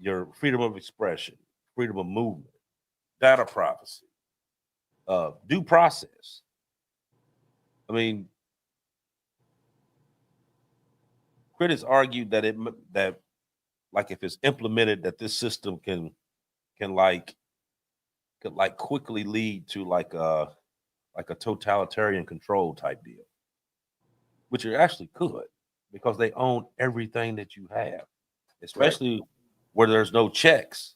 Your freedom of expression, freedom of movement, data privacy, due process. I mean, critics argued that like if it's implemented, that this system can quickly lead to like a totalitarian control type deal, which it actually could, because they own everything that you have, especially where there's no checks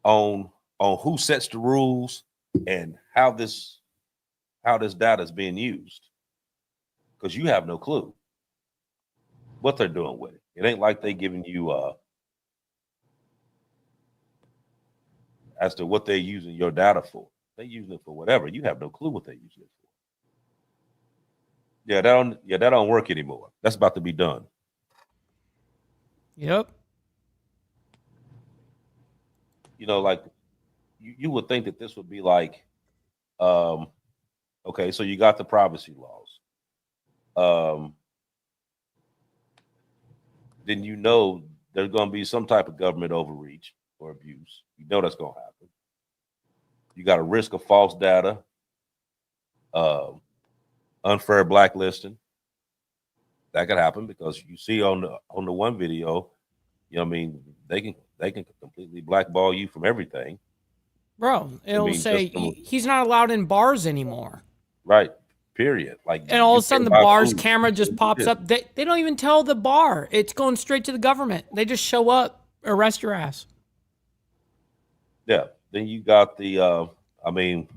on who sets the rules and how this data is being used, because you have no clue what they're doing with it. It ain't like they giving you as to what they're using your data for. They're using it for whatever. You have no clue what they're using it for. Yeah, that don't work anymore. That's about to be done. Yep. You know, like you would think that this would be like, okay, so you got the privacy laws. Then you know there's going to be some type of government overreach or abuse. You know that's going to happen. You got a risk of false data, unfair blacklisting, that could happen because you see on the one video, you know what I mean, they can completely blackball you from everything. Bro, it'll mean, say just from- he's not allowed in bars anymore. Right. Period. Like, And all you of a sudden, the can't buy bar's food. camera just pops Yeah. up. They don't even tell the bar. It's going straight to the government. They just show up, arrest your ass. Yeah. Then you got the I mean,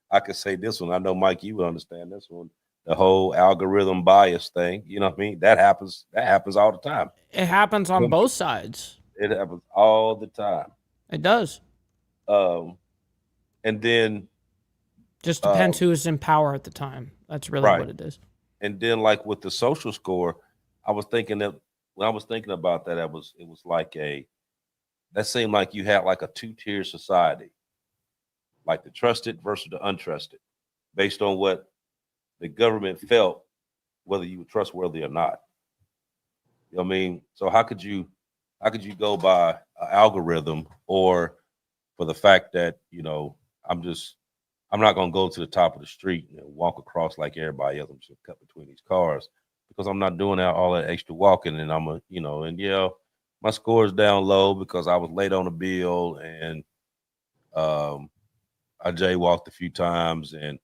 I could say this one. I know Mike, you will understand this one. The whole algorithm bias thing. You know what I mean? That happens all the time. It happens on both sides. It happens all the time. It does. And then Just depends who is in power at the time. That's really Right. what it is. and then like with the social score, I was thinking that when I was thinking about that, it was like that seemed like you had like a two-tier society, like the trusted versus the untrusted, based on what the government felt, whether you were trustworthy or not. You know what I mean? So how could you go by an algorithm, or for the fact that, you know, I'm not gonna go to the top of the street and walk across like everybody else. I'm just gonna cut between these cars because I'm not doing all that extra walking, and my score is down low because I was late on a bill, and I jaywalked a few times, and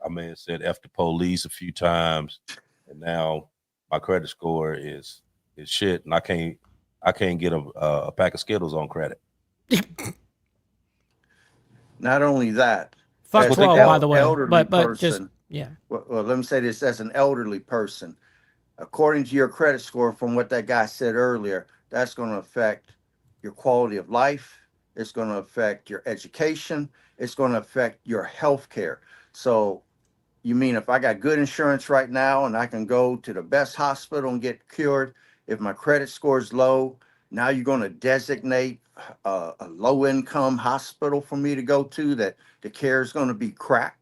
I may have said F the police a few times, and now my credit score is shit, and I can't get a pack of Skittles on credit. Not only that, Fuck as 12, an by the way. elderly But just, person, yeah. well, let me say this: as an elderly person, according to your credit score, from what that guy said earlier, that's going to affect your quality of life. It's going to affect your education. It's going to affect your health care. So, you mean if I got good insurance right now and I can go to the best hospital and get cured, if my credit score is low, now you're going to designate a low income hospital for me to go to that the care is going to be crap?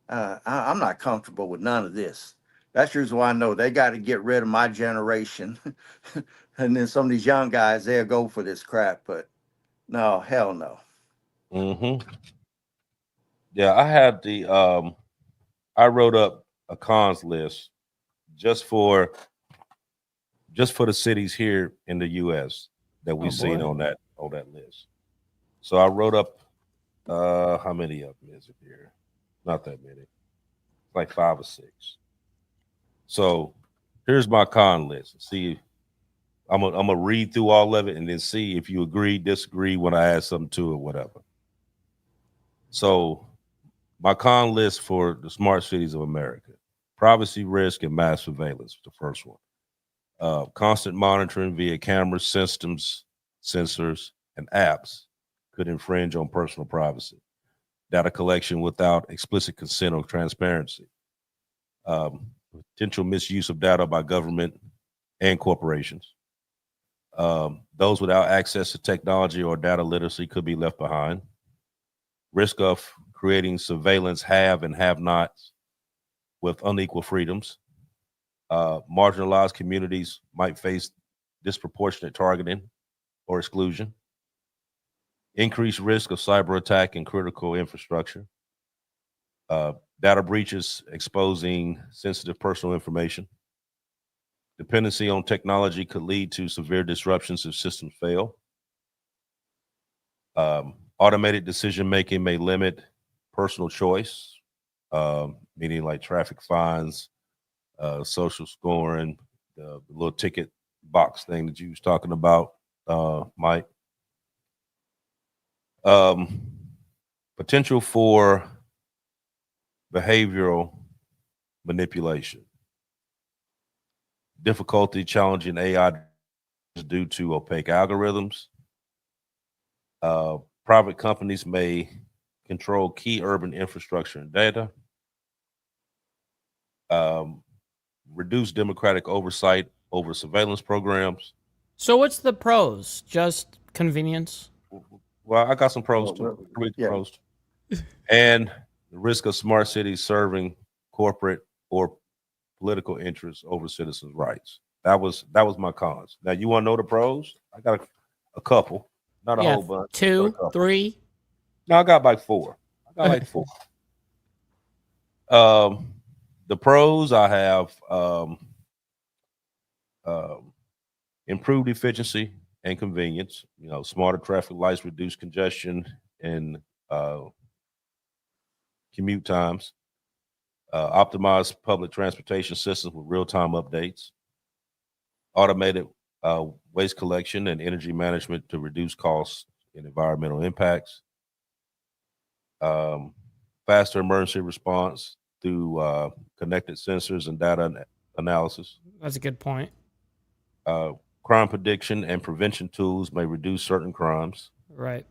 I'm not comfortable with none of this. That's the reason why I know they got to get rid of my generation. And then some of these young guys, they'll go for this crap. But no, hell no. Mm-hmm. Yeah, I had I wrote up a cons list just for the cities here in the U.S. that we've seen on that list. So I wrote up how many of them is it here? Not that many. Like 5 or 6. So here's my con list. See, I'm gonna read through all of it and then see if you agree, disagree when I add something to it, whatever. So my con list for the smart cities of America: privacy risk and mass surveillance. The first one. Constant monitoring via cameras, systems, sensors, and apps could infringe on personal privacy. Data collection without explicit consent or transparency. Potential misuse of data by government and corporations. Those without access to technology or data literacy could be left behind. Risk of creating surveillance have and have-nots with unequal freedoms. Marginalized communities might face disproportionate targeting or exclusion. Increased risk of cyber attack and critical infrastructure. Data breaches exposing sensitive personal information. Dependency on technology could lead to severe disruptions if systems fail. Automated decision-making may limit personal choice, meaning like traffic fines, social scoring, the little ticket box thing that you was talking about, Mike. Potential for behavioral manipulation. Difficulty challenging AI due to opaque algorithms. Private companies may control key urban infrastructure and data. Reduce democratic oversight over surveillance programs. So what's the pros? Just convenience? Well, I got some pros too. Well, Read the yeah. pros. And the risk of smart cities serving corporate or political interests over citizens' rights. That was my cons. Now you want to know the pros? I got a couple, not a whole bunch. but a 2, couple. 3. No, I got like 4. I got like 4. the pros I have improved efficiency and convenience. Smarter traffic lights reduce congestion and commute times. Optimized public transportation systems with real-time updates. Automated waste collection and energy management to reduce costs and environmental impacts. Faster emergency response through connected sensors and data analysis. That's a good point. Crime prediction and prevention tools may reduce certain crimes. Right.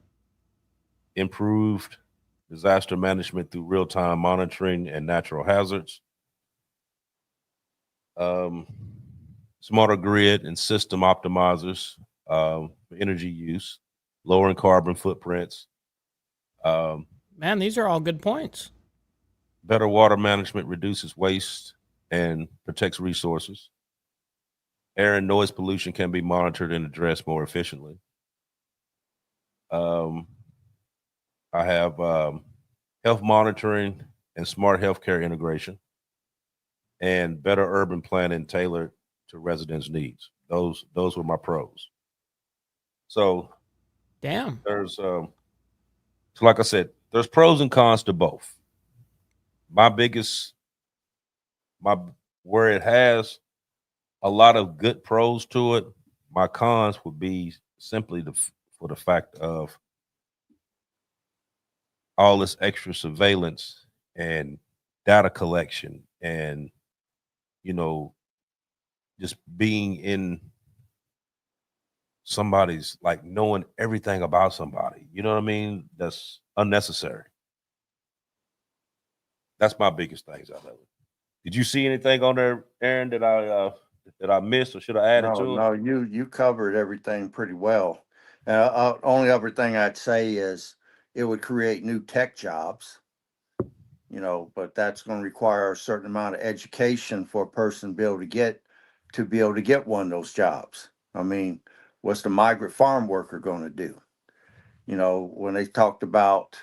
Improved disaster management through real-time monitoring and natural hazards. Smarter grid and system optimizers for energy use, lowering carbon footprints. Man, these are all good points. Better water management reduces waste and protects resources. Air and noise pollution can be monitored and addressed more efficiently. I have health monitoring and smart healthcare integration, and better urban planning tailored to residents' needs. Those were my pros. So Damn. there's so like I said, there's pros and cons to both. Where it has a lot of good pros to it, my cons would be simply for the fact of all this extra surveillance and data collection and just being in somebody's, like, knowing everything about somebody. You know what I mean? That's unnecessary. That's my biggest things out of it. Did you see anything on there, Aaron, that I missed or should have added to it? No, you covered everything pretty well. Only other thing I'd say is it would create new tech jobs, but that's going to require a certain amount of education for a person to be able to get one of those jobs. I mean, what's the migrant farm worker going to do? When they talked about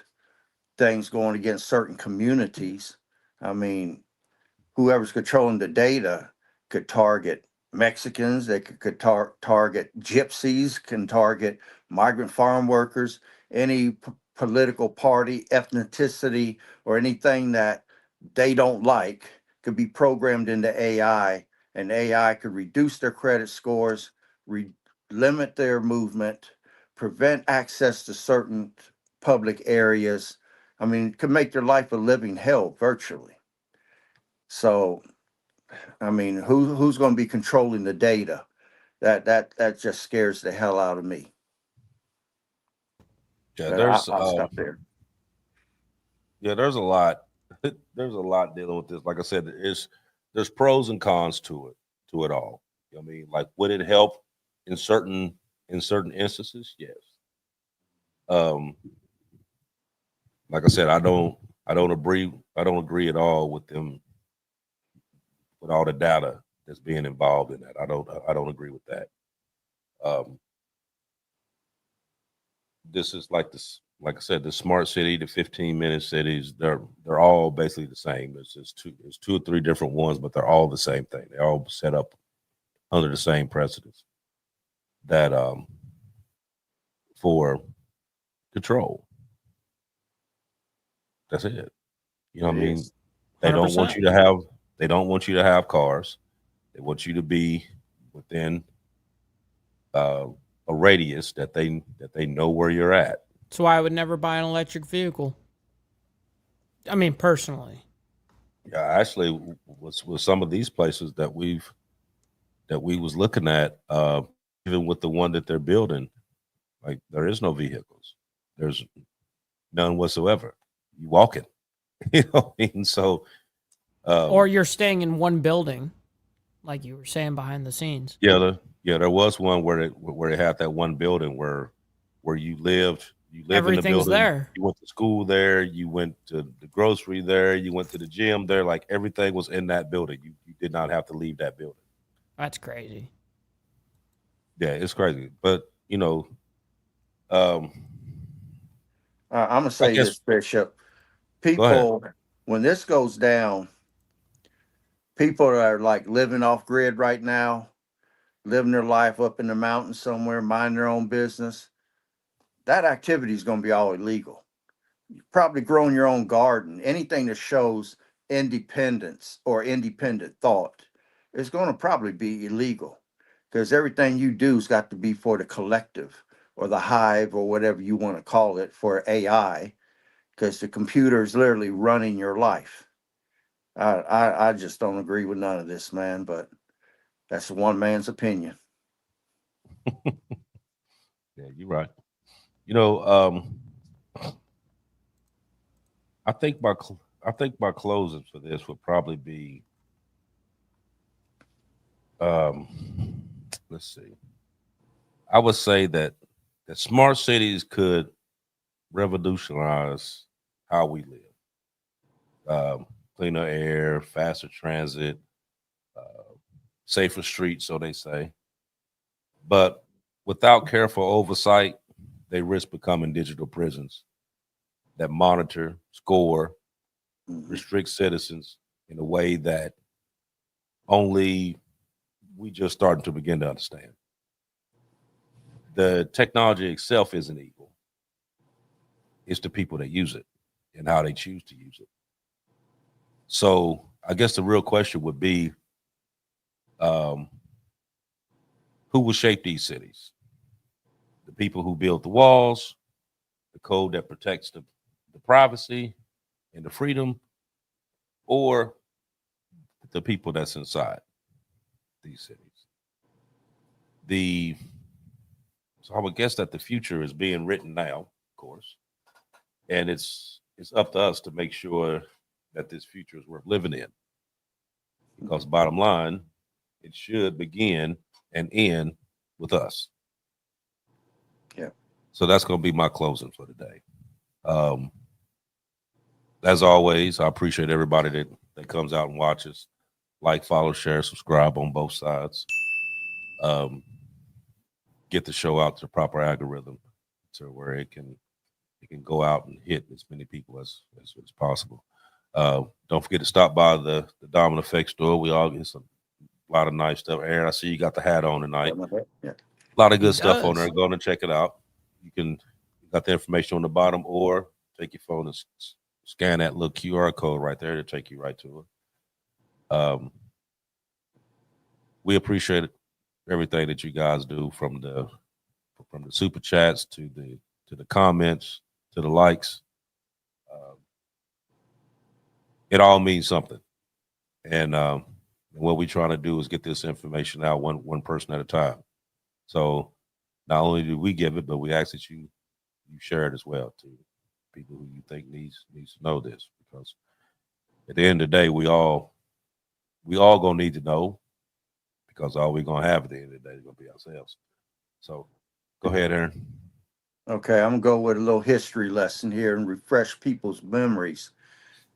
things going against certain communities, I mean, whoever's controlling the data could target Mexicans, they could target gypsies, can target migrant farm workers, any political party, ethnicity, or anything that they don't like could be programmed into AI, and AI could reduce their credit scores, limit their movement, prevent access to certain public areas. I mean, it could make their life a living hell virtually. So, I mean, who's going to be controlling the data? That just scares the hell out of me. Yeah, But there's I'll stop there. there's a lot. There's a lot dealing with this. Like I said, there's pros and cons to it all. I mean, like, would it help in certain instances? Yes. Like I said, I don't agree at all with them, with all the data that's being involved in that. I don't agree with that. This is like this, like I said, the smart city, the 15-minute cities, they're all basically the same. There's two or three different ones, but they're all the same thing. They're all set up under the same precedents that for control. That's it. You know what I mean? They don't want 100%. you to have cars. They want you to be within a radius that they know where you're at. That's why I would never buy an electric vehicle. I mean, personally. Yeah, actually, with some of these places that we was looking at, even with the one that they're building, like, there is no vehicles. There's none whatsoever. You walking, you know what I mean? So, Or you're staying in one building, like you were saying behind the scenes. there was one where they had that one building where you lived. You live in the Everything's building. there. You went to school there. You went to the grocery there. You went to the gym there. Like, everything was in that building. You did not have to leave that building. That's crazy. Yeah, it's crazy. But I'm gonna say guess- this, Bishop. Go ahead. People, when this goes down, People that are like living off grid right now, living their life up in the mountains somewhere, mind their own business, that activity is going to be all illegal. Probably growing your own garden, anything that shows independence or independent thought is going to probably be illegal, because everything you do has got to be for the collective or the hive or whatever you want to call it for AI, because the computer is literally running your life. I just don't agree with none of this, man, but that's one man's opinion. Yeah, you're right. You know, I think my closing for this would probably be, let's see. I would say that smart cities could revolutionize how we live. Cleaner air, faster transit, safer streets, so they say. But without careful oversight, they risk becoming digital prisons that monitor, score, restrict citizens in a way that only we just starting to begin to understand. The technology itself isn't evil. It's the people that use it and how they choose to use it. So I guess the real question would be, who will shape these cities? The people who build the walls, the code that protects the privacy and the freedom, or the people that's inside these cities? So I would guess that the future is being written now, of course, and it's up to us to make sure that this future is worth living in. Because bottom line, it should begin and end with us. Yeah. So that's going to be my closing for today. As always, I appreciate everybody that comes out and watches. Like, follow, share, subscribe on both sides. Get the show out to the proper algorithm to where it can go out and hit as many people as possible. Don't forget to stop by the Diamond Effect store. We all get a lot of nice stuff. Aaron, I see you got the hat on tonight. Yeah. A lot of good He stuff on does. there. Go on and check it out. You got the information on the bottom, or take your phone and scan that little QR code right there to take you right to it. We appreciate everything that you guys do, from the super chats to the comments to the likes. It all means something, and what we're trying to do is get this information out one person at a time. So not only do we give it, but we ask that you share it as well to people who you think needs to know this, because at the end of the day, we all gonna need to know, because all we're gonna have at the end of the day is gonna be ourselves. So go ahead, Aaron. Okay, I'm gonna go with a little history lesson here and refresh people's memories.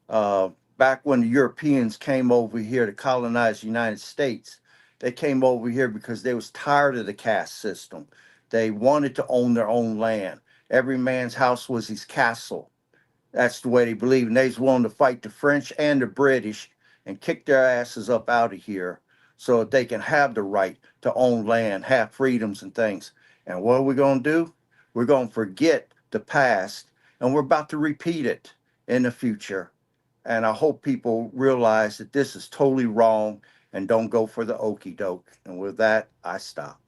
Back when the Europeans came over here to colonize the United States, they came over here because they was tired of the caste system. They wanted to own their own land. Every man's house was his castle. That's the way they believed. And they was willing to fight the French and the British and kick their asses up out of here so that they can have the right to own land, have freedoms and things. And what are we going to do? We're going to forget the past, and we're about to repeat it in the future. And I hope people realize that this is totally wrong and don't go for the okey doke. And with that, I stop.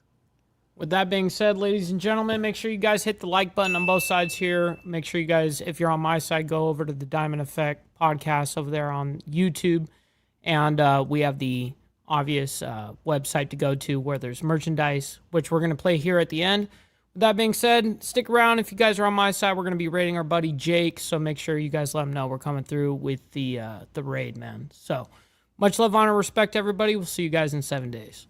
With that being said, ladies and gentlemen, make sure you guys hit the like button on both sides here. Make sure you guys, if you're on my side, go over to the Diamond Effect podcast over there on YouTube. And we have the obvious website to go to where there's merchandise, which we're going to play here at the end. With that being said, stick around. If you guys are on my side, we're going to be raiding our buddy Jake. So make sure you guys let him know we're coming through with the raid, man. So much love, honor, respect, everybody. We'll see you guys in 7 days.